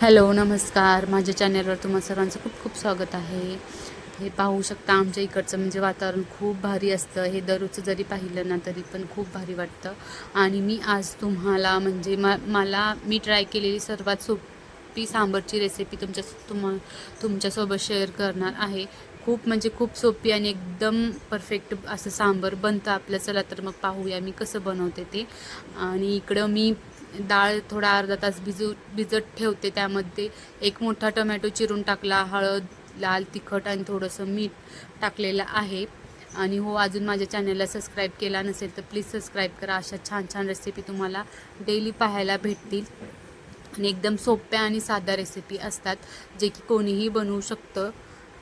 Hello नमस्कार, माझ्या चॅनलवर तुम्हा सर्वांचं खूप खूप स्वागत आहे. हे पाहू शकता आमच्या इकडचं म्हणजे वातावरण खूप भारी असतं. हे दररोजचं जरी पाहिलं ना तरी पण खूप भारी वाटतं. आणि मी आज तुम्हाला म्हणजे मी ट्राय केलेली सर्वात सोपी सांबरची रेसिपी तुमच्यासोबत शेअर करणार आहे. खूप म्हणजे खूप सोपी आणि एकदम परफेक्ट असं सांबर बनतं आपलं. चला तर मग पाहूया मी कसं बनवते ते. आणि इकडं मी डाळ थोडा अर्धा तास भिजत ठेवते. त्यामध्ये एक मोठा टोमॅटो चिरून टाकला, हळद, लाल तिखट आणि थोडंसं मीठ टाकलेलं आहे. आणि हो, अजून माझ्या चॅनलला सबस्क्राईब केला नसेल तर प्लीज सबस्क्राईब करा. अशा छान छान रेसिपी तुम्हाला डेली पाहायला भेटतील. आणि एकदम सोप्या आणि साध्या रेसिपी असतात जे की कोणीही बनवू शकतं.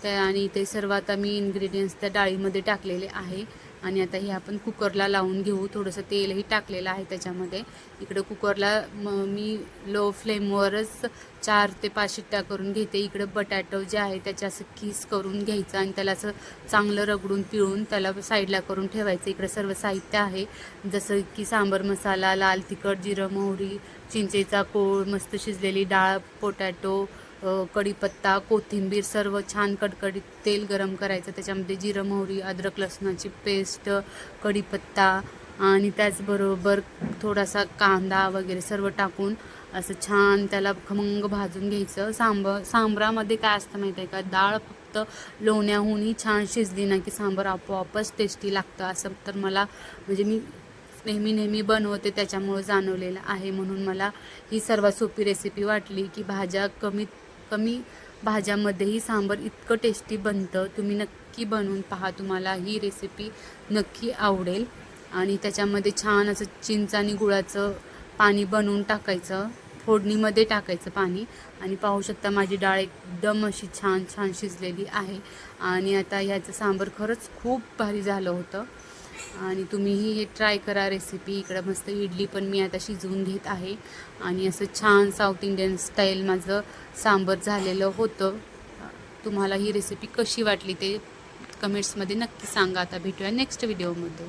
आणि ते सर्व आता मी इन्ग्रेडियंट्स त्या डाळीमध्ये टाकलेले आहे. आणि आता हे आपण कुकरला लावून घेऊ. थोडंसं तेलही टाकलेलं आहे त्याच्यामध्ये. इकडं कुकरला मी लो फ्लेमवरच 4 ते 5 शिट्ट्या करून घेते. इकडं बटाटो जे आहे त्याचे असं किस करून घ्यायचं आणि त्याला असं चांगलं रगडून पिळून त्याला साईडला करून ठेवायचं. इकडं सर्व साहित्य आहे जसं की सांबर मसाला, लाल तिखट, जिरं, मोहरी, चिंचेचा कोळ, मस्त शिजलेली डाळ, पोटॅटो, कढीपत्ता, कोथिंबीर, सर्व छान कडकडीत तेल गरम करायचं. त्याच्यामध्ये जिरं, मोहरी, अद्रक लसणाची पेस्ट, कढीपत्ता आणि त्याचबरोबर थोडासा कांदा वगैरे सर्व टाकून असं छान त्याला खमंग भाजून घ्यायचं. सांबरामध्ये काय असतं माहिती आहे का, डाळ फक्त लोण्याहूनही छान शिजली ना की सांबर आपोआपच टेस्टी लागतं. असं तर मला म्हणजे मी नेहमी बनवते त्याच्यामुळं जाणवलेलं आहे. म्हणून मला ही सर्वात सोपी रेसिपी वाटली की कमी भाज्यामध्येही सांबर इतकं टेस्टी बनतं. तुम्ही नक्की बनवून पहा, तुम्हाला ही रेसिपी नक्की आवडेल. आणि त्याच्यामध्ये छान असं चिंच आणि गुळाचं पाणी बनवून टाकायचं, फोडणीमध्ये टाकायचं पाणी. आणि पाहू शकता माझी डाळ एकदम अशी छान छान शिजलेली आहे. आणि आता ह्याचं सांबर खरंच खूप भारी झालं होतं. आणि तुम्हीही हे ट्राय करा रेसिपी. इकडं मस्त इडली पण मी आता शिजवून घेत आहे. आणि असं छान साऊथ इंडियन स्टाईल माझं सांबर झालेलं होतं. तुम्हाला ही रेसिपी कशी वाटली ते कमेंट्समध्ये नक्की सांगा. आता भेटूया नेक्स्ट व्हिडिओमध्ये.